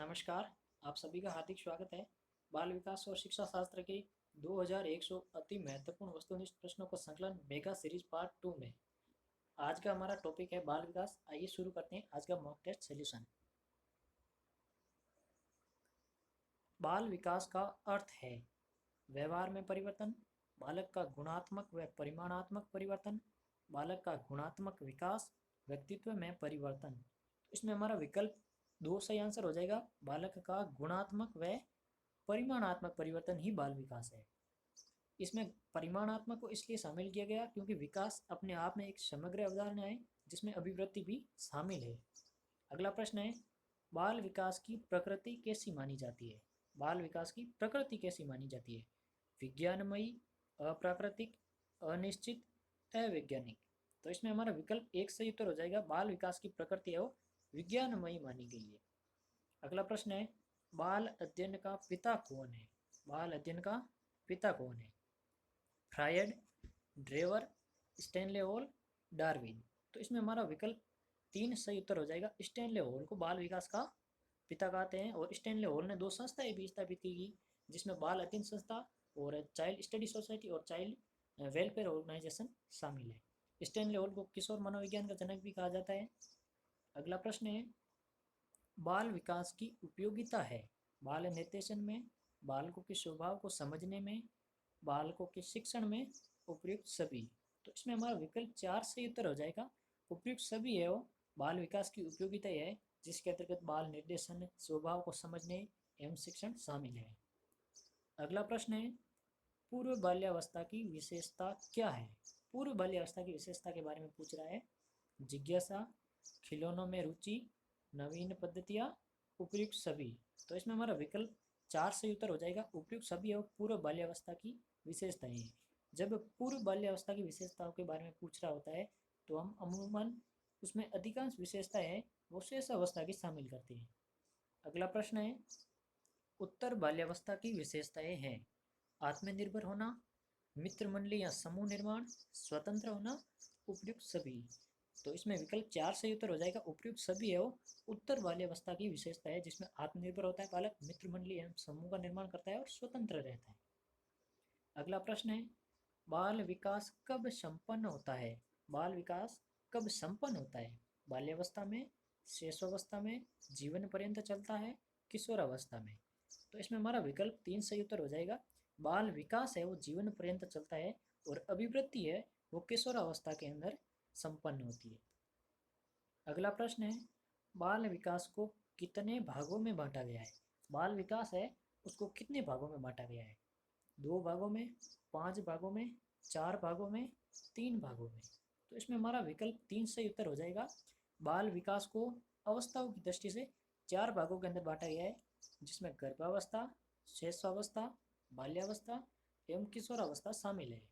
नमस्कार। आप सभी का हार्दिक स्वागत है। बाल विकास और शिक्षा शास्त्र के 2100 अति महत्वपूर्ण वस्तुनिष्ठ प्रश्नों का संकलन मेगा सीरीज पार्ट 2 में आज का हमारा टॉपिक है बाल विकास। आइए शुरू करते हैं आज का मॉक टेस्ट सॉल्यूशन। बाल विकास का अर्थ है व्यवहार में परिवर्तन, बालक का गुणात्मक व परिमाणात्मक परिवर्तन, बालक का गुणात्मक विकास, व्यक्तित्व में परिवर्तन। तो इसमें हमारा विकल्प दो सही आंसर हो जाएगा। बालक का गुणात्मक व परिमाणात्मक परिवर्तन ही बाल विकास है। इसमें परिमाणात्मक को इसलिए शामिल किया गया क्योंकि विकास अपने आप में एक समग्र अवधारणा है जिसमें अभिवृत्ति भी शामिल है। अगला प्रश्न है, बाल विकास की प्रकृति कैसी मानी जाती है? बाल विकास की प्रकृति कैसी मानी जाती है? विज्ञानमयी, अप्राकृतिक, अनिश्चित, अवैज्ञानिक। तो इसमें हमारा विकल्प एक सही उत्तर हो जाएगा। बाल विकास की प्रकृति है वो विज्ञानमयी मानी गई है। अगला प्रश्न है, बाल अध्ययन का पिता कौन है? बाल अध्ययन का पिता कौन है? Freud, Drever, Stanley Hall, Darwin. तो इसमें हमारा विकल्प तीन सही उत्तर हो जाएगा। स्टैनले हॉल को बाल विकास का पिता कहते हैं और स्टैनले हॉल ने दो संस्थाएं भी स्थापित की जिसमें बाल अध्ययन संस्था और चाइल्ड स्टडी सोसाइटी और चाइल्ड वेलफेयर ऑर्गेनाइजेशन शामिल है। स्टैनले हॉल को किशोर मनोविज्ञान का जनक भी कहा जाता है। अगला प्रश्न है, बाल विकास की उपयोगिता है? बाल निर्देशन में, बालकों के स्वभाव को समझने में, बालकों के शिक्षण में, उपयुक्त सभी। तो इसमें हमारा विकल्प चार सही उत्तर हो जाएगा। उपयुक्त सभी है वो बाल विकास की उपयोगिता है जिसके अंतर्गत बाल निर्देशन, स्वभाव को समझने एवं शिक्षण शामिल है। अगला प्रश्न है, पूर्व बाल्यावस्था की विशेषता क्या है? पूर्व बाल्यावस्था की विशेषता के बारे में पूछ रहा है। जिज्ञासा, खिलौनों में रुचि, नवीन पद्धतियाँ, उपयुक्त सभी। तो इसमें हमारा विकल्प चार से उत्तर हो जाएगा। उपयुक्त सभी और पूर्व बाल्यावस्था की विशेषताएं हैं। जब पूर्व बाल्यावस्था की विशेषताओं के बारे में पूछ रहा होता है तो हम अमूमन उसमें अधिकांश विशेषताएं हैं वो शेष अवस्था की शामिल करते हैं। अगला प्रश्न है, उत्तर बाल्यावस्था की विशेषताएं हैं आत्मनिर्भर होना, मित्र मंडली या समूह निर्माण, स्वतंत्र होना, उपयुक्त सभी। तो इसमें विकल्प चार सही उत्तर हो जाएगा। उपयुक्त सभी है वो उत्तर बाल्यावस्था की विशेषता है जिसमें आत्मनिर्भर होता है बालक, मित्र मंडली एवं समूह का निर्माण करता है और स्वतंत्र रहता है। अगला प्रश्न है, बाल विकास कब संपन्न होता है? बाल विकास कब संपन्न होता है? बाल्यावस्था में, शेषावस्था में, जीवन पर्यंत चलता है, किशोरावस्था में। तो इसमें हमारा विकल्प तीन सही उत्तर हो जाएगा। बाल विकास है वो जीवन पर्यंत चलता है और अभिवृत्ति है वो किशोरावस्था के अंदर संपन्न होती है। अगला प्रश्न है, बाल विकास को कितने भागों में बांटा गया है? बाल विकास है उसको कितने भागों में बांटा गया है? दो भागों में, पांच भागों में, चार भागों में, तीन भागों में। तो इसमें हमारा विकल्प तीन सही उत्तर हो जाएगा। बाल विकास को अवस्थाओं की दृष्टि से चार भागों के अंदर बांटा गया है जिसमें गर्भावस्था, शैशवावस्था, बाल्यावस्था एवं किशोरावस्था शामिल है।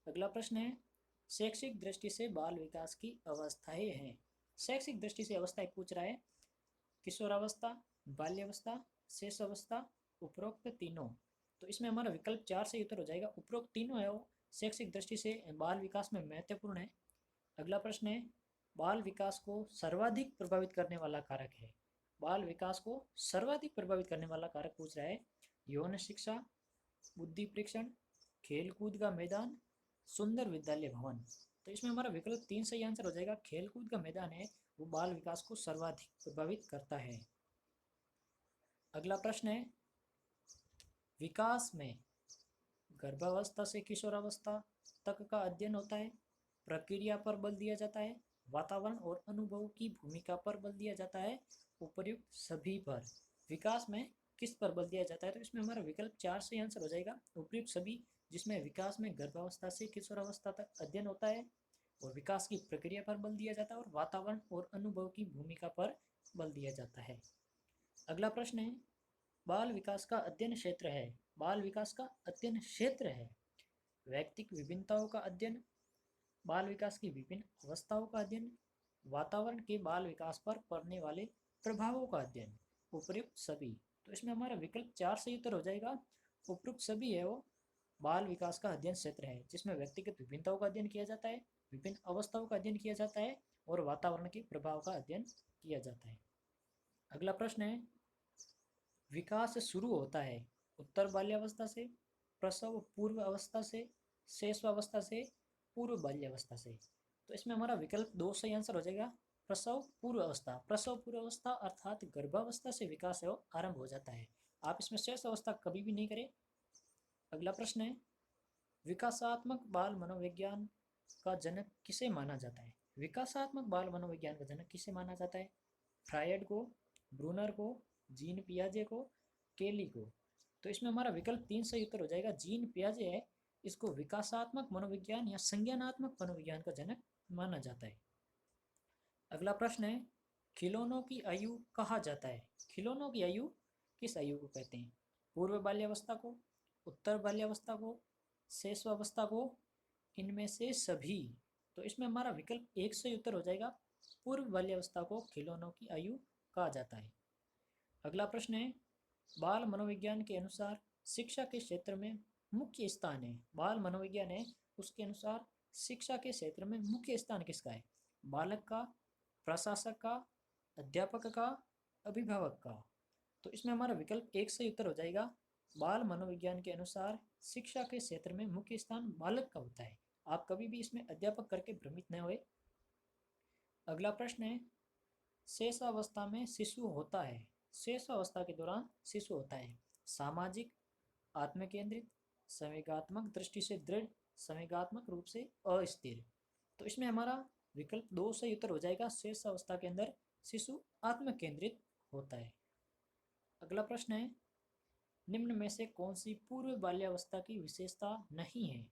अगला प्रश्न है, शैक्षिक दृष्टि से बाल विकास की अवस्थाएं हैं। शैक्षिक दृष्टि से अवस्थाएं पूछ रहा है। किशोरावस्था, बाल्यावस्था, शेषावस्था, उपरोक्त तीनों। तो इसमें हमारा विकल्प चार से उत्तर हो जाएगा। उपरोक्त तीनों है वो शैक्षिक दृष्टि से बाल विकास में महत्वपूर्ण है। अगला प्रश्न है, बाल विकास को सर्वाधिक प्रभावित करने वाला कारक है? बाल विकास को सर्वाधिक प्रभावित करने वाला कारक पूछ रहा है। यौन शिक्षा, बुद्धि परीक्षण, खेल कूद का मैदान, सुंदर विद्यालय भवन। तो इसमें हमारा विकल्प तीन सही आंसर हो जाएगा। खेल कूद का मैदान है वो बाल विकास को सर्वाधिक प्रभावित करता है। अगला प्रश्न है, विकास में गर्भावस्था से किशोरावस्था तक का अध्ययन होता है, प्रक्रिया पर बल दिया जाता है, वातावरण और अनुभव की भूमिका पर बल दिया जाता है, उपर्युक्त सभी पर। विकास में किस पर बल दिया जाता है? तो इसमें हमारा विकल्प चार से आंसर हो जाएगा। उपर्युक्त सभी, जिसमें विकास में गर्भावस्था से किशोरावस्था तक अध्ययन होता है और विकास की प्रक्रिया पर बल दिया जाता है और वातावरण और अनुभव की भूमिका पर बल दिया जाता है। अगला प्रश्न है, बाल विकास का अध्ययन क्षेत्र है। बाल विकास का अध्ययन क्षेत्र है व्यक्तिक विभिन्नताओं का अध्ययन, बाल विकास की विभिन्न अवस्थाओं का अध्ययन, वातावरण के बाल विकास पर पड़ने वाले प्रभावों का अध्ययन, उपयुक्त सभी। तो इसमें हमारा विकल्प चार से उत्तर हो जाएगा। उपयुक्त सभी है वो बाल विकास का अध्ययन क्षेत्र है जिसमें व्यक्तिगत विभिन्नताओं का अध्ययन किया जाता है, विभिन्न अवस्थाओं का अध्ययन किया जाता है और वातावरण के प्रभाव का अध्ययन किया जाता है। अगला प्रश्न है, विकास शुरू होता है उत्तर बाल्यावस्था से, प्रसव पूर्व अवस्था से, शैशवावस्था से, पूर्व बाल्यावस्था से। तो इसमें हमारा विकल्प 2 सही आंसर हो जाएगा। प्रसव पूर्व अवस्था, प्रसव पूर्व अवस्था अर्थात गर्भावस्था से विकास है वो आरंभ हो जाता है। आप इसमें शेष अवस्था कभी भी नहीं करें। अगला प्रश्न है, विकासात्मक बाल मनोविज्ञान का जनक किसे माना जाता है? विकासात्मक बाल मनोविज्ञान का जनक किसे माना जाता है? फ्रायड को, ब्रूनर को, जीन पियाजे को, केली को। तो इसमें हमारा विकल्प 3 सही उत्तर हो जाएगा। जीन पियाजे है, इसको विकासात्मक मनोविज्ञान या संज्ञानात्मक मनोविज्ञान का जनक माना जाता है। अगला प्रश्न है, खिलौनों की आयु कहा जाता है? खिलौनों की आयु किस आयु को कहते हैं? पूर्व बाल्यावस्था को, उत्तर बाल्यावस्था को, शैशवावस्था को, इनमें से सभी। तो इसमें हमारा विकल्प 1 सही उत्तर हो जाएगा। पूर्व बाल्यावस्था को खिलौनों की आयु कहा जाता है। अगला प्रश्न है, बाल मनोविज्ञान के अनुसार शिक्षा के क्षेत्र में मुख्य स्थान है। बाल मनोविज्ञान है, उसके अनुसार शिक्षा के क्षेत्र में मुख्य स्थान किसका है? बालक का, प्रशासक का, अध्यापक का, अभिभावक का। तो इसमें हमारा विकल्प 1 सही उत्तर हो जाएगा। बाल मनोविज्ञान के अनुसार शिक्षा के क्षेत्र में मुख्य स्थान बालक का होता है। आप कभी भी इसमें अध्यापक करके भ्रमित न हुए। अगला प्रश्न है, शेषावस्था में शिशु होता है। शेषावस्था के दौरान शिशु होता है सामाजिक, आत्मकेंद्रित, संवेगात्मक दृष्टि से दृढ़, संवेगात्मक रूप से अस्थिर। तो इसमें हमारा विकल्प 2 सही उत्तर हो जाएगा। शेषावस्था के अंदर शिशु आत्मकेंद्रित होता है। अगला प्रश्न है, निम्न में से कौन सी पूर्व बाल्यावस्था की विशेषता नहीं है?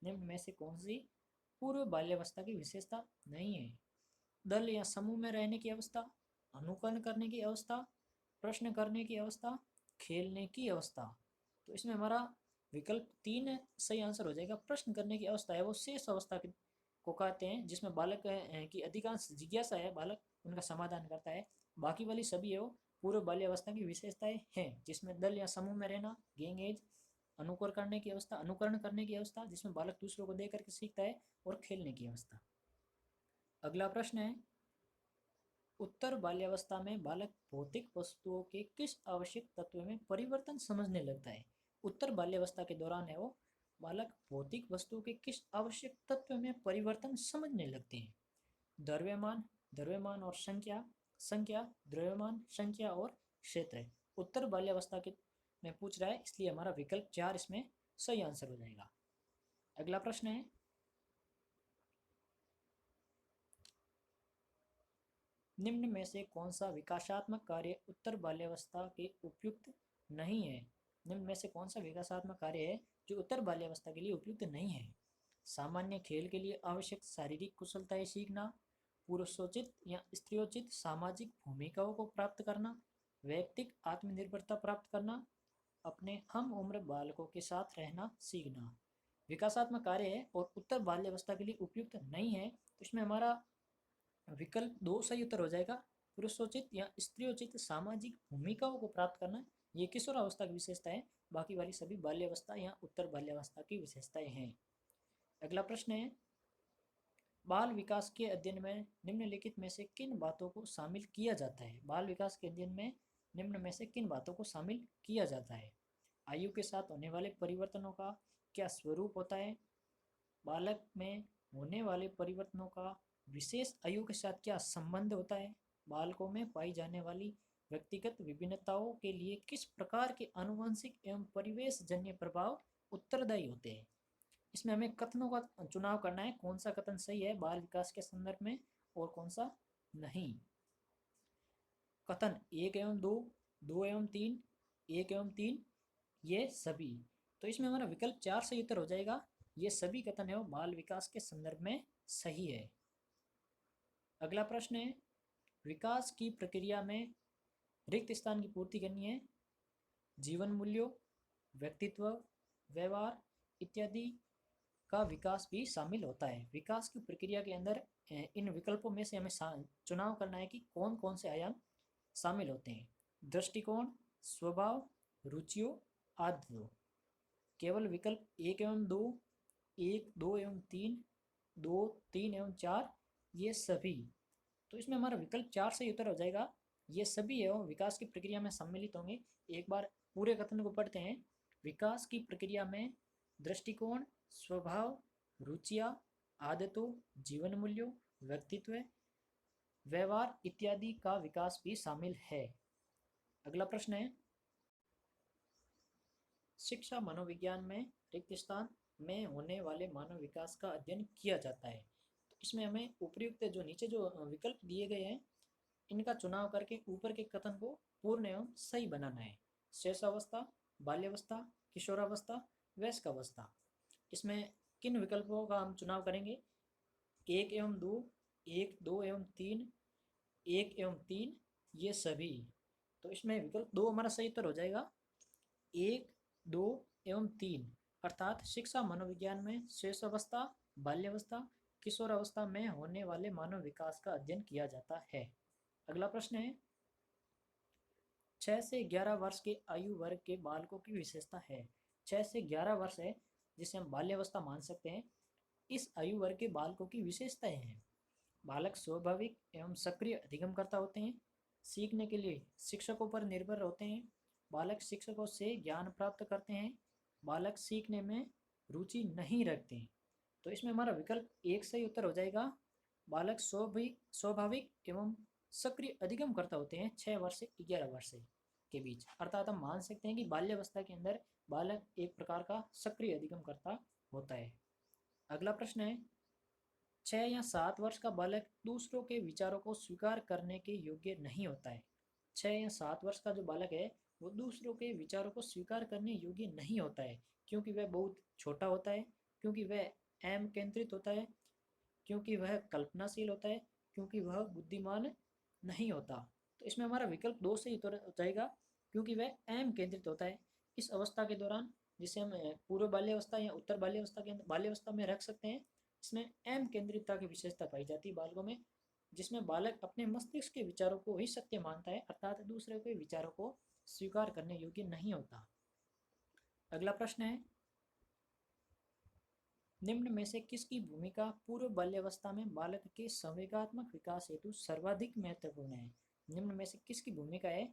निम्न में से कौन सी पूर्व बाल्यावस्था की विशेषता नहीं है? दल या समूह में रहने की अवस्था, अनुकरण करने की अवस्था, प्रश्न करने की अवस्था, खेलने की अवस्था। तो इसमें हमारा विकल्प 3 सही आंसर हो जाएगा। प्रश्न करने की अवस्था है वो शेष अवस्था को कहते हैं, जिसमें बालक की अधिकांश जिज्ञासा है, बालक उनका समाधान करता है। बाकी वाली सभी है वो पूर्व बाल्यावस्था की विशेषताएं हैं, जिसमें दल या समूह में रहना, गैंग एज, अनुकरण करने की अवस्था जिसमें बालक दूसरों को देख करके सीखता है, और खेलने की अवस्था। अगला प्रश्न है, उत्तर बाल्यावस्था में बालक भौतिक वस्तुओं के किस आवश्यक तत्व में परिवर्तन समझने लगता है? उत्तर बाल्यावस्था के दौरान है वो बालक भौतिक वस्तुओं के किस आवश्यक तत्व में परिवर्तन समझने लगते हैं? द्रव्यमान, द्रव्यमान और संख्या, संख्या, द्रव्यमान, संख्या और क्षेत्र। उत्तर बाल्यावस्था के में पूछ रहा है, इसलिए हमारा विकल्प 4 इसमें सही आंसर हो जाएगा। अगला प्रश्न है, निम्न में से कौन सा विकासात्मक कार्य उत्तर बाल्यावस्था के उपयुक्त नहीं है? निम्न में से कौन सा विकासात्मक कार्य है जो उत्तर बाल्यावस्था के लिए उपयुक्त नहीं है? सामान्य खेल के लिए आवश्यक शारीरिक कुशलताएं सीखना, पुरुषोचित या स्त्रियोचित सामाजिक भूमिकाओं को प्राप्त करना, वैयक्तिक आत्मनिर्भरता प्राप्त करना, अपने हम उम्र बालकों के साथ रहना सीखना। विकासात्मक कार्य है और उत्तर बाल्यावस्था के लिए उपयुक्त नहीं है। तो इसमें हमारा विकल्प 2 सही उत्तर हो जाएगा। पुरुषोचित या स्त्रियोचित सामाजिक भूमिकाओं को प्राप्त करना, ये किशोरावस्था की विशेषता है। बाकी वाली सभी बाल्यावस्था या उत्तर बाल्यावस्था की विशेषताएं हैं। अगला प्रश्न है, बाल विकास के अध्ययन में निम्नलिखित में से किन बातों को शामिल किया जाता है? बाल विकास के अध्ययन में निम्न में से किन बातों को शामिल किया जाता है? आयु के साथ होने वाले परिवर्तनों का क्या स्वरूप होता है? बालक में होने वाले परिवर्तनों का विशेष आयु के साथ क्या संबंध होता है? बालकों में पाई जाने वाली व्यक्तिगत विभिन्नताओं के लिए किस प्रकार के आनुवंशिक एवं परिवेश जन्य प्रभाव उत्तरदायी होते हैं? इसमें हमें कथनों का चुनाव करना है, कौन सा कथन सही है बाल विकास के संदर्भ में और कौन सा नहीं। कथन 1 एवं 2, 2 एवं 3, 1 एवं 3, ये सभी। तो इसमें हमारा विकल्प 4 सही उत्तर हो जाएगा। ये सभी कथन है वो बाल विकास के संदर्भ में सही है। अगला प्रश्न है, विकास की प्रक्रिया में रिक्त स्थान की पूर्ति करनी है। जीवन मूल्यों, व्यक्तित्व, व्यवहार इत्यादि का विकास भी शामिल होता है। विकास की प्रक्रिया के अंदर इन विकल्पों में से हमें चुनाव करना है कि कौन कौन से आयाम शामिल होते हैं। दृष्टिकोण, स्वभाव, रुचियों, आदतों। केवल विकल्प 1 एवं 2, 1, 2 एवं 3, 2, 3 एवं 4, ये सभी। तो इसमें हमारा विकल्प 4 सही उत्तर हो जाएगा। ये सभी एवं विकास की प्रक्रिया में सम्मिलित होंगे। एक बार पूरे कथन को पढ़ते हैं। विकास की प्रक्रिया में दृष्टिकोण, स्वभाव, रुचियाँ, आदतों, जीवन मूल्यों, व्यक्तित्व, व्यवहार इत्यादि का विकास भी शामिल है। अगला प्रश्न है, शिक्षा मनोविज्ञान में रिक्त स्थान में होने वाले मानव विकास का अध्ययन किया जाता है। तो इसमें हमें उपयुक्त जो नीचे जो विकल्प दिए गए हैं इनका चुनाव करके ऊपर के कथन को पूर्ण एवं सही बनाना है। शेषावस्था, बाल्यावस्था, किशोरावस्था, वयस्कावस्था। इसमें किन विकल्पों का हम चुनाव करेंगे? एक एवं दो, एक, दो एवं तीन, एक एवं तीन, ये सभी। तो इसमें विकल्प दो हमारा सही उत्तर हो जाएगा। एक, दो एवं तीन, अर्थात शिक्षा मनोविज्ञान में शेषावस्था, बाल्यावस्था, किशोरावस्था में होने वाले मानव विकास का अध्ययन किया जाता है। अगला प्रश्न है, 6 से 11 वर्ष के आयु वर्ग के बालकों की विशेषता है। 6 से 11 वर्ष है जिसे हम बाल्यावस्था मान सकते हैं। इस आयु वर्ग के बालकों की विशेषताएं हैं। बालक स्वाभाविक एवं सक्रिय अधिगमकर्ता होते हैं। सीखने के लिए शिक्षकों पर निर्भर होते हैं। बालक शिक्षकों से ज्ञान प्राप्त करते हैं। बालक सीखने में रुचि नहीं रखते हैं। तो इसमें हमारा विकल्प एक सही उत्तर हो जाएगा। बालक स्वाभाविक एवं सक्रिय अधिगमकर्ता होते हैं 6 वर्ष से 11 वर्ष के बीच। अर्थात हम मान सकते हैं कि बाल्यावस्था के अंदर बालक एक प्रकार का सक्रिय अधिगमकर्ता होता है। अगला प्रश्न है, 6 या 7 वर्ष का बालक दूसरों के विचारों को स्वीकार करने के योग्य नहीं होता है। 6 या 7 वर्ष का जो बालक है वो दूसरों के विचारों को स्वीकार करने योग्य नहीं होता है, क्योंकि वह बहुत छोटा होता है, क्योंकि वह अहम केंद्रित होता है, क्योंकि वह कल्पनाशील होता है, क्योंकि वह बुद्धिमान नहीं होता। तो इसमें हमारा विकल्प दो से ही उत्तर हो जाएगा, क्योंकि वह अहम केंद्रित होता है। इस अवस्था के दौरान, जिसे हम पूर्व बाल्यावस्था या उत्तर बाल्यावस्था के बाल्यावस्था में रख सकते हैं, इसमें अहम केंद्रितता की विशेषता पाई जाती है बालकों में, जिसमें बालक अपने मस्तिष्क के विचारों को ही सत्य मानता है, अर्थात दूसरे के विचारों को स्वीकार करने योग्य नहीं होता। अगला प्रश्न है, निम्न में से किसकी भूमिका पूर्व बाल्यावस्था में बालक के संवेगात्मक विकास हेतु सर्वाधिक महत्वपूर्ण है? निम्न में से किसकी भूमिका है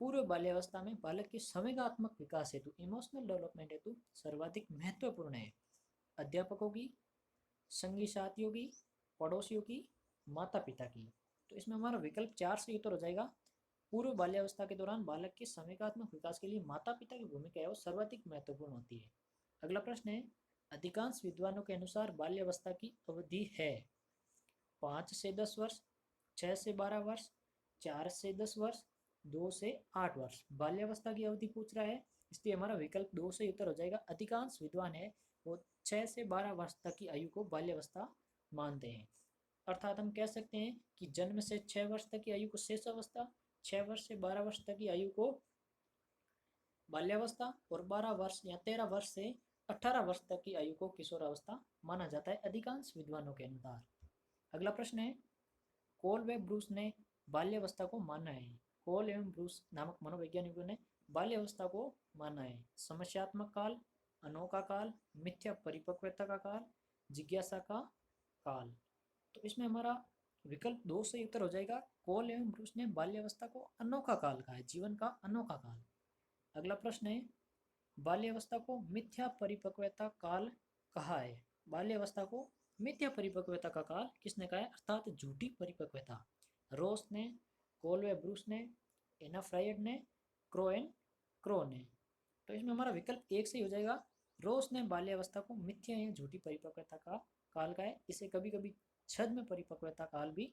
पूर्व बाल्यावस्था में बालक के संवेगात्मक विकास हेतु, इमोशनल डेवलपमेंट हेतु सर्वाधिक महत्वपूर्ण है? अध्यापकों की, संगी साथियों की, पड़ोसियों की, माता पिता की। तो इसमें हमारा विकल्प 4 से उत्तर हो जाएगा। पूर्व बाल्यावस्था के दौरान बालक के संवेगात्मक विकास के लिए माता पिता की भूमिका है वो सर्वाधिक महत्वपूर्ण होती है। अगला प्रश्न है, अधिकांश विद्वानों के अनुसार बाल्यावस्था की अवधि है 5 से 10 वर्ष, 6 से 12 वर्ष, 4 से 10 वर्ष, 2 से 8 वर्ष। बाल्यावस्था की अवधि पूछ रहा है, इसलिए हमारा विकल्प 2 से उत्तर हो जाएगा। अधिकांश विद्वान है वो 6 से 12 वर्ष तक की आयु को बाल्यावस्था मानते हैं। अर्थात हम कह सकते हैं कि जन्म से 6 वर्ष तक की आयु को शेषावस्था, 6 वर्ष से 12 वर्ष तक की आयु को बाल्यावस्था और 12 वर्ष या 13 वर्ष से 18 वर्ष तक की आयु को किशोरावस्था माना जाता है अधिकांश विद्वानों के अनुसार। अगला प्रश्न है, कोल व ब्रूस ने बाल्यावस्था को माना है। कोल एवं ब्रूस नामक मनोवैज्ञानिकों ने बाल्यावस्था को माना है समस्यात्मक काल, अनोखा काल, मिथ्या परिपक्वता का काल, जिज्ञासा का काल। तो इसमें हमारा विकल्प 2 से उत्तर हो जाएगा। कोल एवं ब्रूस ने बाल्यावस्था को अनोखा काल कहा है, जीवन का अनोखा काल। अगला प्रश्न है, बाल्यावस्था को मिथ्या परिपक्वता काल कहा है। बाल्यावस्था को मिथ्या परिपक्वता का काल किसने कहा है, अर्थात झूठी परिपक्वता? रोस ने, कोलवे ब्रूस ने, एना फ्रायड ने, क्रो ने। तो इसमें हमारा विकल्प 1 से ही हो जाएगा। रोस ने बाल्यावस्था को मिथ्या या झूठी परिपक्वता का काल का है, इसे कभी कभी छद्म परिपक्वता काल भी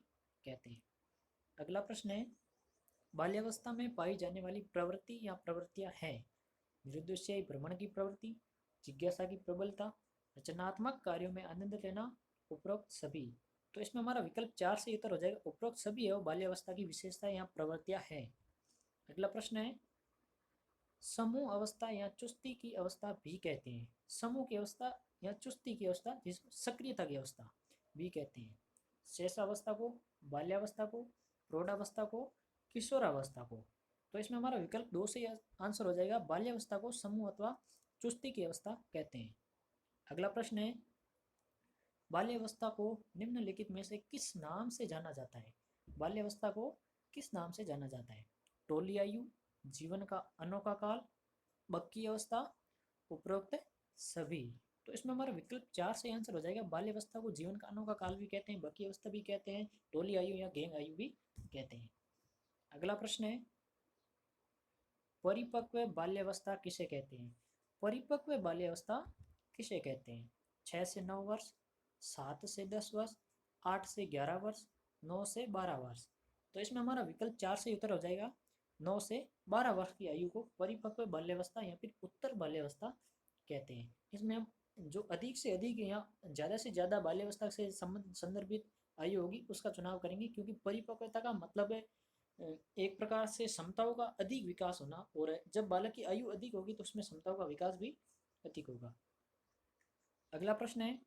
कहते हैं। अगला प्रश्न है, बाल्यावस्था में पाई जाने वाली प्रवृत्ति या प्रवृत्तियां हैं निरुद्देश्यी भ्रमण की प्रवृत्ति, जिज्ञासा की प्रबलता, रचनात्मक कार्यों में आनंद लेना, उपरोक्त सभी। तो इसमें हमारा विकल्प 4 से उत्तर हो जाएगा। उपरोक्त सभी है वो बाल्यावस्था की विशेषता या प्रवृत्तियां हैं। अगला प्रश्न है, समूह अवस्था या चुस्ती की अवस्था भी कहते हैं। समूह की अवस्था या चुस्ती की अवस्था, जिसको सक्रियता की अवस्था भी कहते हैं। शेषावस्था को, बाल्यावस्था को, प्रौढ़ावस्था को, किशोरावस्था को। तो इसमें हमारा विकल्प 2 से आंसर हो जाएगा। बाल्यावस्था को समूह अथवा चुस्ती की अवस्था कहते हैं। अगला प्रश्न है, बाल्यावस्था को निम्नलिखित में से किस नाम से जाना जाता है? बाल्यावस्था को किस नाम से जाना जाता है? टोली आयु, जीवन का अनोखा काल, बक्की अवस्था, उपरोक्त सभी। तो इसमें हमारा विकल्प 4 से आंसर हो जाएगा। बाल्यावस्था को जीवन का अनोखा काल भी कहते हैं, बक्की अवस्था भी कहते हैं, टोली आयु या गैंग आयु भी कहते हैं। अगला प्रश्न है, परिपक्व बाल्यावस्था किसे कहते हैं? परिपक्व बाल्यावस्था किसे कहते हैं? 6 से 9 वर्ष, 7 से 10 वर्ष, 8 से 11 वर्ष, 9 से 12 वर्ष। तो इसमें हमारा विकल्प 4 से उत्तर हो जाएगा। 9 से 12 वर्ष की आयु को परिपक्व बाल्यावस्था या फिर उत्तर बाल्यावस्था कहते हैं। इसमें हम जो अधिक से अधिक या ज़्यादा से ज़्यादा बाल्यावस्था से संदर्भित आयु होगी उसका चुनाव करेंगे, क्योंकि परिपक्वता का मतलब है एक प्रकार से क्षमताओं का अधिक विकास होना, और जब बालक की आयु अधिक होगी तो उसमें क्षमताओं का विकास भी अधिक होगा। अगला प्रश्न है,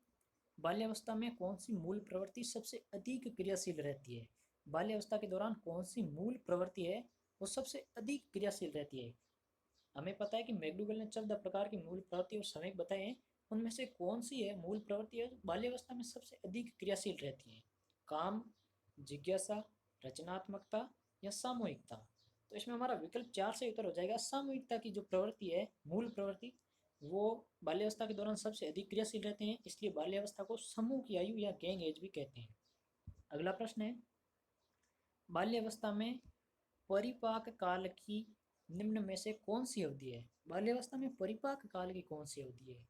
बाल्यावस्था में कौन सी मूल प्रवृत्ति सबसे अधिक क्रियाशील रहती है? बाल्यावस्था के दौरान कौन सी मूल प्रवृत्ति है वो सबसे अधिक क्रियाशील रहती है? हमें पता है कि मैकडूगल ने 14 प्रकार की मूल प्रवृत्ति और समय बताए हैं, उनमें से कौन सी है मूल प्रवृत्ति है बाल्यावस्था में सबसे अधिक क्रियाशील रहती है? काम, जिज्ञासा, रचनात्मकता या सामूहिकता? तो इसमें हमारा विकल्प 4 से उत्तर हो जाएगा। सामूहिकता की जो प्रवृत्ति है, मूल प्रवृत्ति, वो बाल्यावस्था के दौरान सबसे अधिक क्रियाशील रहते हैं, इसलिए बाल्यावस्था को समूह की आयु या गैंग एज भी कहते हैं। अगला प्रश्न है, बाल्यावस्था में परिपाक काल की निम्न में से कौन सी अवधि है? बाल्यावस्था में परिपाक काल की कौन सी अवधि है?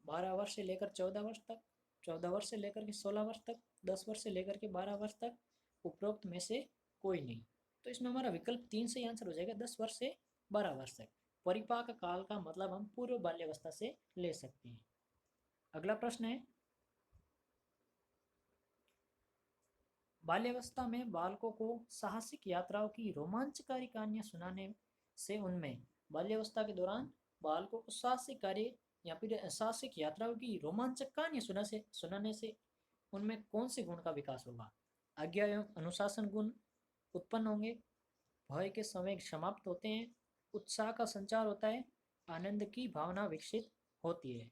12 वर्ष से लेकर 14 वर्ष तक, 14 वर्ष से लेकर के 16 वर्ष तक, 10 वर्ष से लेकर के 12 वर्ष तक, उपरोक्त में से कोई नहीं। तो इसमें हमारा विकल्प 3 से आंसर हो जाएगा, 10 वर्ष से 12 वर्ष तक। परिपाक काल का मतलब हम पूर्व बाल्यावस्था से ले सकते हैं। अगला प्रश्न है, बाल्यावस्था में बालकों को साहसिक यात्राओं की रोमांचकारी कहानियां सुनाने से उनमें बाल्यावस्था के दौरान बालकों को साहसिक कार्य या फिर साहसिक यात्राओं की रोमांचक कहानियां सुनाने से उनमें कौन से गुण का विकास होगा? आज्ञा एवं अनुशासन गुण उत्पन्न होंगे, भय के समय समाप्त होते हैं, उत्साह का संचार होता है, आनंद की भावना विकसित होती है।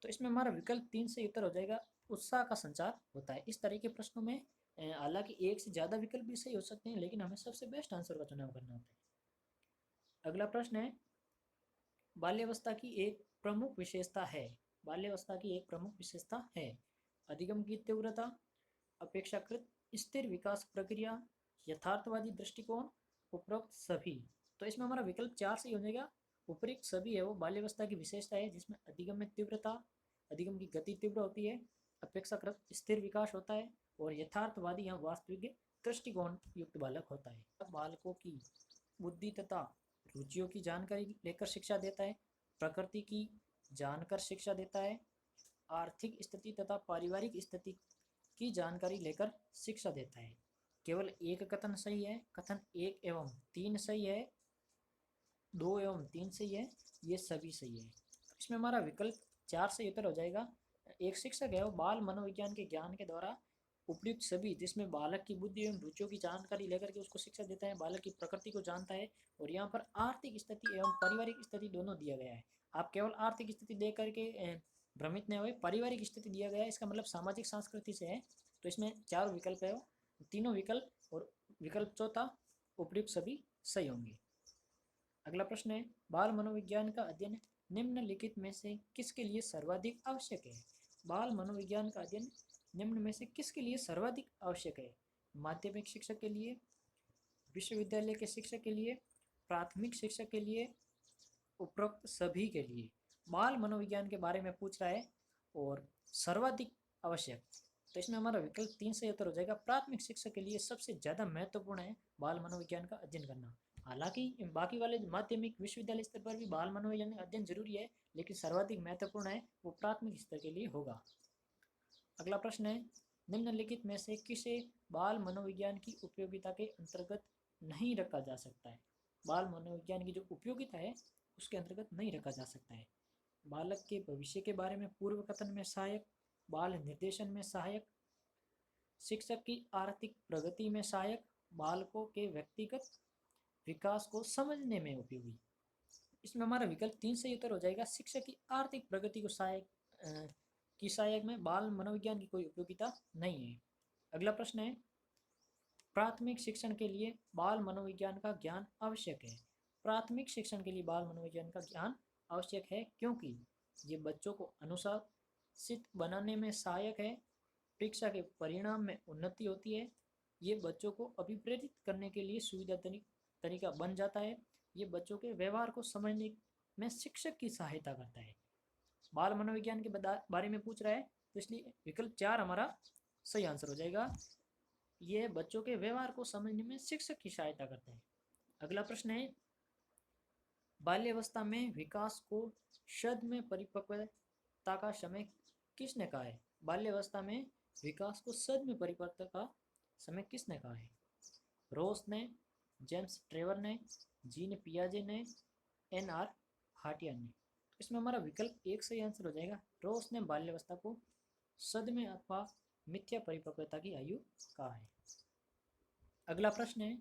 तो इसमें हमारा विकल्प 3 से उत्तर हो जाएगा, उत्साह का संचार होता है। इस तरह के प्रश्नों में हालांकि एक से ज़्यादा विकल्प भी सही हो सकते हैं, लेकिन हमें सबसे बेस्ट आंसर का चुनाव करना होता है। अगला प्रश्न है, बाल्यावस्था की एक प्रमुख विशेषता है। बाल्यावस्था की एक प्रमुख विशेषता है अधिगम की तीव्रता, अपेक्षाकृत स्थिर विकास प्रक्रिया, यथार्थवादी दृष्टिकोण, उपरोक्त सभी। तो इसमें हमारा विकल्प 4 से ही हो जाएगा। उपरोक्त सभी है वो बाल्यावस्था की विशेषता है जिसमें अधिगम में तीव्रता, अधिगम की गति तीव्र होती है, अपेक्षाकृत स्थिर विकास होता है और यथार्थवादी या वास्तविक दृष्टिकोण युक्त बालक होता है। बालकों की बुद्धि तथा रुचियों की जानकारी लेकर शिक्षा देता है, प्रकृति की जानकर शिक्षा देता है, आर्थिक स्थिति तथा पारिवारिक स्थिति की जानकारी लेकर शिक्षा देता है। केवल एक कथन सही है, कथन 1 एवं 3 सही है, 2 एवं 3 सही है, ये सभी सही है। इसमें हमारा विकल्प 4 से उत्तर हो जाएगा। एक शिक्षक है वो बाल मनोविज्ञान के ज्ञान के द्वारा उपयुक्त सभी, जिसमें बालक की बुद्धि एवं रुचियों की जानकारी लेकर के उसको शिक्षा देता है, बालक की प्रकृति को जानता है, और यहाँ पर आर्थिक स्थिति एवं पारिवारिक स्थिति दोनों दिया गया है। आप केवल आर्थिक स्थिति दे करके भ्रमित नहीं हुए, पारिवारिक स्थिति दिया गया है, इसका मतलब सामाजिक संस्कृति से है। तो इसमें 4 विकल्प है, तीनों विकल्प और विकल्प चौथा उपयुक्त सभी सही होंगे। अगला प्रश्न है, बाल मनोविज्ञान का अध्ययन निम्नलिखित में से किसके लिए सर्वाधिक आवश्यक है? बाल मनोविज्ञान का अध्ययन निम्न में से किसके लिए सर्वाधिक आवश्यक है? माध्यमिक शिक्षक के लिए, विश्वविद्यालय के शिक्षक के लिए, प्राथमिक शिक्षक के लिए, उपरोक्त सभी के लिए। बाल मनोविज्ञान के बारे में पूछ रहा है और सर्वाधिक आवश्यक, तो इसमें हमारा विकल्प 3 से उत्तर हो जाएगा। प्राथमिक शिक्षक के लिए सबसे ज़्यादा महत्वपूर्ण है बाल मनोविज्ञान का अध्ययन करना। हालांकि बाकी वाले माध्यमिक विश्वविद्यालय स्तर पर भी बाल मनोविज्ञान का अध्ययन जरूरी है, लेकिन सर्वाधिक महत्वपूर्ण है वो प्राथमिक स्तर के लिए होगा। अगला प्रश्न है, निम्नलिखित में से किसे बाल मनोविज्ञान की उपयोगिता के अंतर्गत नहीं रखा जा सकता है? बाल मनोविज्ञान की जो उपयोगिता है उसके अंतर्गत नहीं रखा जा सकता है। बालक के भविष्य के बारे में पूर्व कथन में सहायक, बाल निर्देशन में सहायक, शिक्षक की आर्थिक प्रगति में सहायक, बालकों के व्यक्तिगत विकास को समझने में उपयोगी। इसमें हमारा विकल्प 3 से उत्तर हो जाएगा। शिक्षक की आर्थिक प्रगति को सहायक में बाल मनोविज्ञान की कोई उपयोगिता नहीं है। अगला प्रश्न है, प्राथमिक शिक्षण के लिए बाल मनोविज्ञान का ज्ञान आवश्यक है। प्राथमिक शिक्षण के लिए बाल मनोविज्ञान का ज्ञान आवश्यक है क्योंकि ये बच्चों को अनुशासित बनाने में सहायक है। परीक्षा के परिणाम में उन्नति होती है। ये बच्चों को अभिप्रेरित करने के लिए सुविधाजनक तरीका बन जाता है। ये बच्चों के व्यवहार को समझने में शिक्षक की सहायता करता है। बाल मनोविज्ञान के बारे में पूछ रहा है तो इसलिए विकल्प 4 हमारा सही आंसर हो जाएगा। ये बच्चों के व्यवहार को समझने में शिक्षक की सहायता करता है। अगला प्रश्न है, बाल्यावस्था में विकास को शद में परिपक्वता का समय किसने कहा है? बाल्यावस्था में विकास को शद में परिपक्वता का समय किसने कहा है? रोस ने, जेम्स ट्रेवर ने, जीन पियाजे ने, एन.आर. हाटिया ने। इसमें हमारा विकल्प 1 सही आंसर हो जाएगा। रोस ने बाल्यावस्था को शद में अथवा मिथ्या परिपक्वता की आयु कहा है। अगला प्रश्न है,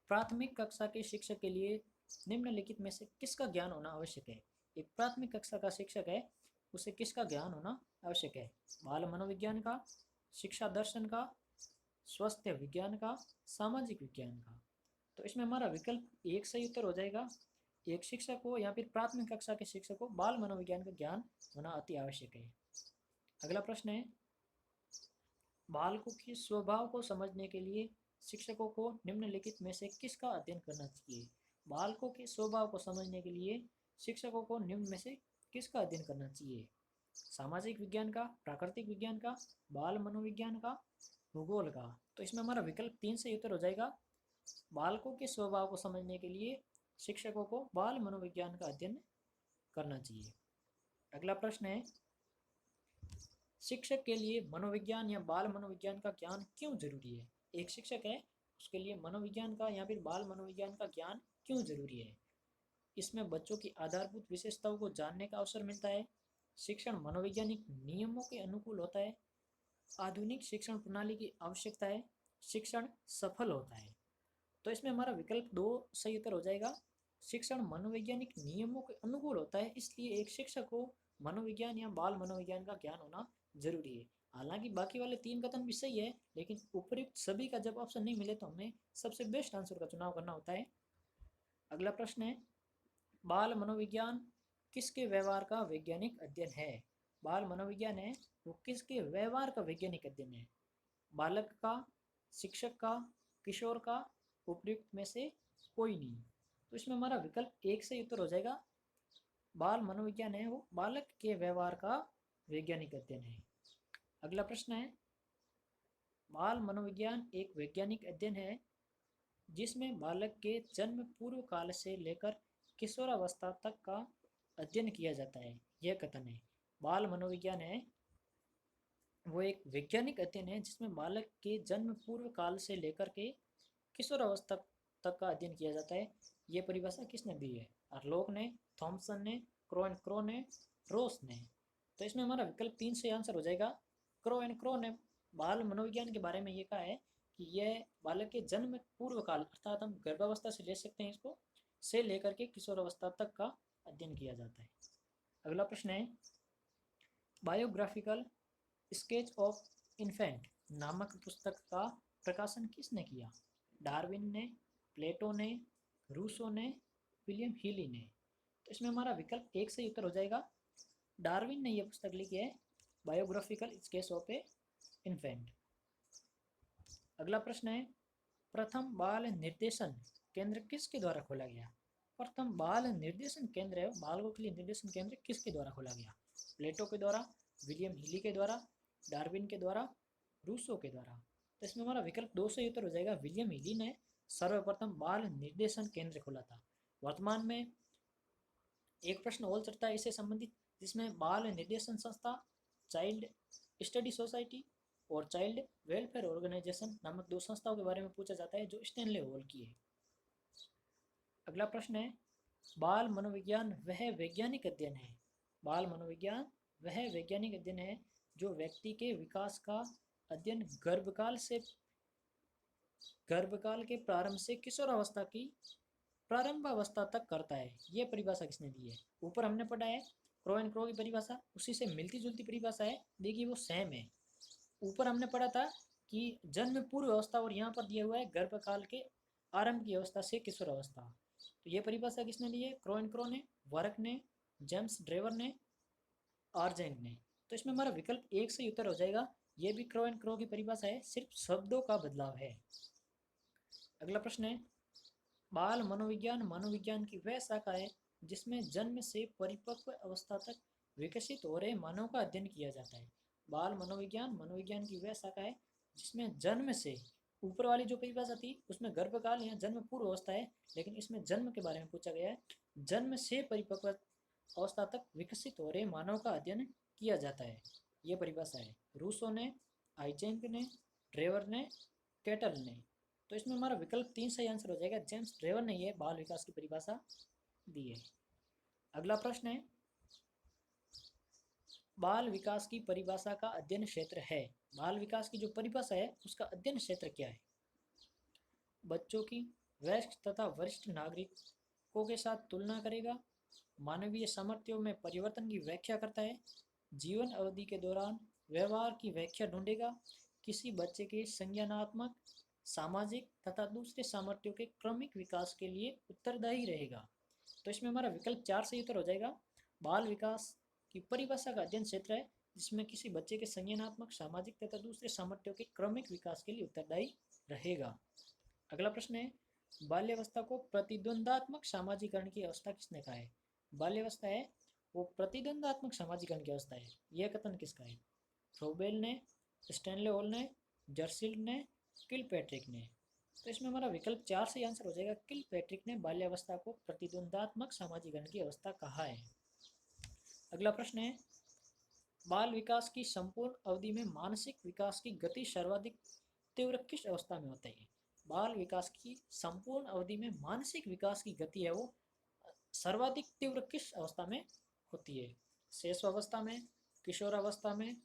प्राथमिक कक्षा के शिक्षक के लिए निम्नलिखित में से किसका ज्ञान होना आवश्यक है? एक प्राथमिक कक्षा का शिक्षक है, उसे किसका ज्ञान होना आवश्यक है? बाल मनोविज्ञान का, शिक्षा दर्शन का, स्वास्थ्य विज्ञान का, सामाजिक विज्ञान का। तो इसमें हमारा विकल्प 1 सही उत्तर हो जाएगा। एक शिक्षक को या फिर प्राथमिक कक्षा के शिक्षक को बाल मनोविज्ञान का ज्ञान होना अति आवश्यक है। अगला प्रश्न है, बालकों के स्वभाव को समझने के लिए शिक्षकों को निम्नलिखित में से किसका अध्ययन करना चाहिए? बालकों के स्वभाव को समझने के लिए शिक्षकों को निम्न में से किसका अध्ययन करना चाहिए? सामाजिक विज्ञान का, प्राकृतिक विज्ञान का, बाल मनोविज्ञान का, भूगोल का। तो इसमें हमारा विकल्प 3 सही उत्तर हो जाएगा। बालकों के स्वभाव को समझने के लिए शिक्षकों को बाल मनोविज्ञान का अध्ययन करना चाहिए। अगला प्रश्न है, शिक्षक के लिए मनोविज्ञान या बाल मनोविज्ञान का ज्ञान क्यों जरूरी है? एक शिक्षक है, उसके लिए मनोविज्ञान का या फिर बाल मनोविज्ञान का ज्ञान क्यों जरूरी है? इसमें बच्चों की आधारभूत विशेषताओं को जानने का अवसर मिलता है। शिक्षण मनोवैज्ञानिक नियमों के अनुकूल होता है। आधुनिक शिक्षण प्रणाली की आवश्यकता है। शिक्षण सफल होता है। तो इसमें हमारा विकल्प 2 सही उत्तर हो जाएगा। शिक्षण मनोवैज्ञानिक नियमों के अनुकूल होता है, इसलिए एक शिक्षक को मनोविज्ञान या बाल मनोविज्ञान का ज्ञान होना जरूरी है। हालांकि बाकी वाले 3 कथन भी सही है, लेकिन उपयुक्त सभी का जब ऑप्शन नहीं मिले तो हमें सबसे बेस्ट आंसर का चुनाव करना होता है। अगला प्रश्न है, बाल मनोविज्ञान किसके व्यवहार का वैज्ञानिक अध्ययन है? बाल मनोविज्ञान है वो किसके व्यवहार का वैज्ञानिक अध्ययन है? बालक का, शिक्षक का, किशोर का, उपयुक्त में से कोई नहीं। तो इसमें हमारा विकल्प 1 से उत्तर हो जाएगा। बाल मनोविज्ञान है वो बालक के व्यवहार का वैज्ञानिक अध्ययन है। अगला प्रश्न है, बाल मनोविज्ञान एक वैज्ञानिक अध्ययन है जिसमें बालक के जन्म पूर्व काल से लेकर किशोरावस्था तक का अध्ययन किया जाता है। यह कथन है। बाल मनोविज्ञान है वो एक वैज्ञानिक अध्ययन है जिसमें बालक के जन्म पूर्व काल से लेकर के किशोरावस्था तक का अध्ययन किया जाता है। ये परिभाषा किसने दी है? आर्लोक ने, थॉमसन ने, क्रो एंड क्रो ने, रोस ने। तो इसमें हमारा विकल्प 3 से आंसर हो जाएगा। क्रो एंड क्रो ने बाल मनोविज्ञान के बारे में ये कहा है कि यह बालक के जन्म पूर्व काल अर्थात हम गर्भावस्था से ले सकते हैं इसको, से लेकर के किशोरावस्था तक का अध्ययन किया जाता है। अगला प्रश्न है, बायोग्राफिकल स्केच ऑफ इन्फेंट नामक पुस्तक का प्रकाशन किसने किया? डार्विन ने, प्लेटो ने, रूसो ने, विलियम हीली ने। तो इसमें हमारा विकल्प 1 से उत्तर हो जाएगा। डार्विन ने यह पुस्तक लिखी है, biographical sketch of A infant. अगला प्रश्न है, प्रथम बाल निर्देशन केंद्र किसके द्वारा खोला गया? प्रथम बाल निर्देशन केंद्र है बालकों के लिए निर्देशन केंद्र किसके द्वारा खोला गया? प्लेटो के द्वारा, विलियम हीली के द्वारा, डार्विन के द्वारा, रूसो के द्वारा। तो इसमें हमारा विकल्प 2 से उत्तर हो जाएगा। विलियम हीली ने सर्वप्रथम बाल निर्देशन केंद्र खोला था। वर्तमान में एक प्रश्न और चलता है इससे संबंधित, जिसमें बाल निर्देशन संस्था, चाइल्ड स्टडी सोसाइटी और चाइल्ड वेलफेयर ऑर्गेनाइजेशन नामक 2 संस्थाओं के बारे में पूछा जाता है जो स्टैनले हॉल की है। अगला प्रश्न है, बाल मनोविज्ञान वह वैज्ञानिक अध्ययन है। बाल मनोविज्ञान वह वैज्ञानिक अध्ययन है जो व्यक्ति के विकास का अध्ययन गर्भकाल के प्रारंभ से किशोरावस्था की प्रारंभावस्था तक करता है। यह परिभाषा किसने दी है? ऊपर हमने पढ़ा है क्रो एंड क्रो की परिभाषा, उसी से मिलती जुलती परिभाषा है, देखिए वो सेम है। ऊपर हमने पढ़ा था कि जन्म पूर्व अवस्था, और यहाँ पर दिया हुआ है गर्भकाल के आरंभ की अवस्था से किशोर अवस्था। तो ये परिभाषा किसने दी है? क्रोएनक्रो ने, वर्क ने, जेम्स ड्रेवर ने, आर्जेंट ने। तो इसमें हमारा विकल्प एक से उत्तर हो जाएगा। ये भी क्रोएनक्रो की परिभाषा है, सिर्फ शब्दों का बदलाव है। अगला प्रश्न है, बाल मनोविज्ञान मनोविज्ञान की वह शाखा है जिसमें जन्म से परिपक्व अवस्था तक विकसित हो रहे मानव का अध्ययन किया जाता है। बाल मनोविज्ञान मनोविज्ञान की वह शाखा है जिसमें जन्म से, ऊपर वाली जो परिभाषा थी उसमें गर्भकाल या जन्म पूर्व अवस्था है, लेकिन इसमें जन्म के बारे में पूछा गया है। जन्म से परिपक्व अवस्था तक विकसित हो रहे मानव का अध्ययन किया जाता है, ये परिभाषा है। रूसो ने, आइजेंक ने, ड्रेवर ने, केटल ने। तो इसमें हमारा विकल्प 3 सही आंसर हो जाएगा। जेम्स ड्रेवर ने यह बाल विकास की परिभाषा दी है। अगला प्रश्न है, बाल विकास की परिभाषा का अध्ययन क्षेत्र है। बाल विकास की जो परिभाषा है उसका अध्ययन क्षेत्र क्या है? बच्चों की वयस्क तथा वरिष्ठ नागरिकों के साथ तुलना करेगा, मानवीय सामर्थ्यों में परिवर्तन की व्याख्या करता है, जीवन अवधि के दौरान व्यवहार की व्याख्या ढूंढेगा, किसी बच्चे के संज्ञानात्मक, सामाजिक तथा दूसरे सामर्थ्यों के क्रमिक विकास के लिए उत्तरदायी रहेगा। तो इसमें हमारा विकल्प 4 सही उत्तर हो जाएगा। बाल विकास की परिभाषा का अध्ययन क्षेत्र है जिसमें किसी बच्चे के संज्ञानात्मक, सामाजिक तथा दूसरे सामर्थ्यों के क्रमिक विकास के लिए उत्तरदायी रहेगा। अगला प्रश्न है, बाल्यावस्था को प्रतिद्वंदात्मक सामाजिकरण की अवस्था किसने कहा है? बाल्यावस्था है वो प्रतिद्वंदात्मक सामाजिकरण की अवस्था है, यह कथन किसका है? फ्रोबेल ने, स्टैनले हॉल ने, जर्सिल्ड ने, किलपैट्रिक ने। तो इसमें हमारा विकल्प 4 से आंसर हो जाएगा। किलपैट्रिक ने बाल्यावस्था को प्रतिद्वंदात्मक सामाजिकरण की अवस्था कहा है। अगला प्रश्न है, बाल विकास की संपूर्ण अवधि में मानसिक विकास की गति सर्वाधिक तीव्र किस अवस्था में होता है? बाल विकास की संपूर्ण अवधि में मानसिक विकास की गति है वो सर्वाधिक तीव्र किस अवस्था में होती है? शैशवावस्था में, किशोरावस्था में,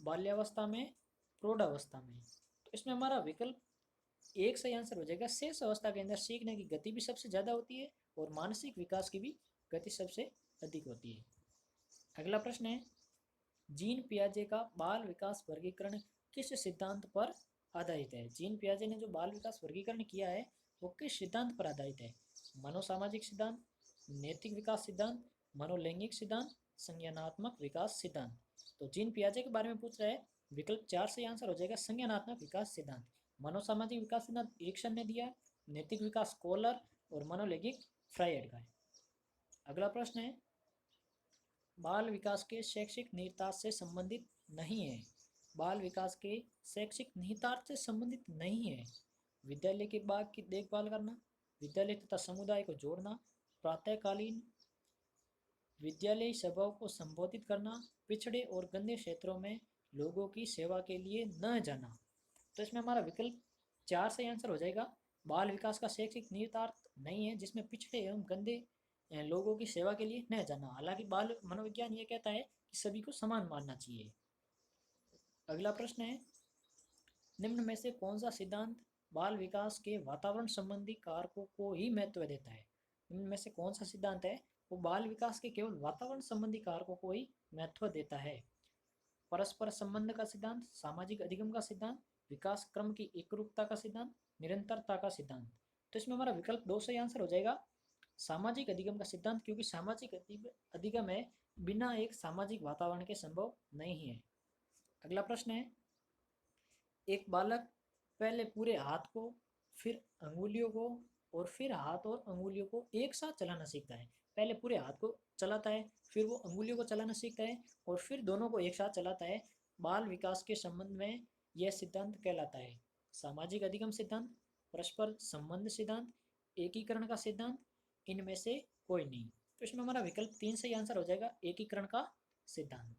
बाल्यावस्था में, प्रौढ़ावस्था में। तो इसमें हमारा विकल्प एक सही आंसर हो जाएगा। शेष अवस्था के अंदर सीखने की गति भी सबसे ज़्यादा होती है और मानसिक विकास की भी गति सबसे अधिक होती है। अगला प्रश्न है, जीन पियाजे का बाल विकास वर्गीकरण किस सिद्धांत पर आधारित है? जीन पियाजे ने जो बाल विकास वर्गीकरण किया है वो किस सिद्धांत पर आधारित है? मनोसामाजिक सिद्धांत, नैतिक विकास सिद्धांत, मनोलैंगिक सिद्धांत, संज्ञानात्मक विकास सिद्धांत। तो जीन पियाजे के बारे में पूछ रहा है, विकल्प 4 से आंसर हो जाएगा संज्ञानात्मक विकास सिद्धांत। मनोसामाजिक विकास सिद्धांत एरिक्सन ने दिया, नैतिक विकास कोलर और मनोलैंगिक फ्रायड का है। अगला प्रश्न है, बाल विकास के शैक्षिक निहितार्थ से संबंधित नहीं है। बाल विकास के शैक्षिक निहितार्थ से संबंधित नहीं है। विद्यालय के बाग की देखभाल करना, विद्यालय तथा समुदाय को जोड़ना, प्रातःकालीन विद्यालय सभाओं को संबोधित करना, पिछड़े और गंदे क्षेत्रों में लोगों की सेवा के लिए न जाना। तो इसमें हमारा विकल्प 4 से आंसर हो जाएगा। बाल विकास का शैक्षिक निहितार्थ नहीं है जिसमें पिछड़े एवं गंदे लोगों की सेवा के लिए न जाना। हालांकि बाल मनोविज्ञान ये कहता है कि सभी को समान मानना चाहिए। अगला प्रश्न है, निम्न में से कौन सा सिद्धांत बाल विकास के वातावरण संबंधी कारकों को ही महत्व देता है? निम्न में से कौन सा सिद्धांत है वो बाल विकास के केवल वातावरण संबंधी कारकों को ही महत्व देता है? परस्पर संबंध का सिद्धांत, सामाजिक अधिगम का सिद्धांत, विकास क्रम की एकरूपता का सिद्धांत, निरंतरता का सिद्धांत। तो इसमें हमारा विकल्प 2 सही आंसर हो जाएगा, सामाजिक अधिगम का सिद्धांत, क्योंकि सामाजिक अधिगम है बिना एक सामाजिक वातावरण के संभव नहीं है। अगला प्रश्न है, एक बालक पहले पूरे हाथ को, फिर अंगुलियों को और फिर हाथ और अंगुलियों को एक साथ चलाना सीखता है। पहले पूरे हाथ को चलाता है, फिर वो अंगुलियों को चलाना सीखता है और फिर दोनों को एक साथ चलाता है। बाल विकास के संबंध में यह सिद्धांत कहलाता है सामाजिक अधिगम सिद्धांत, परस्पर संबंध सिद्धांत, एकीकरण का सिद्धांत, इनमें से कोई नहीं। तो इसमें हमारा विकल्प 3 सही आंसर हो जाएगा, एकीकरण का सिद्धांत।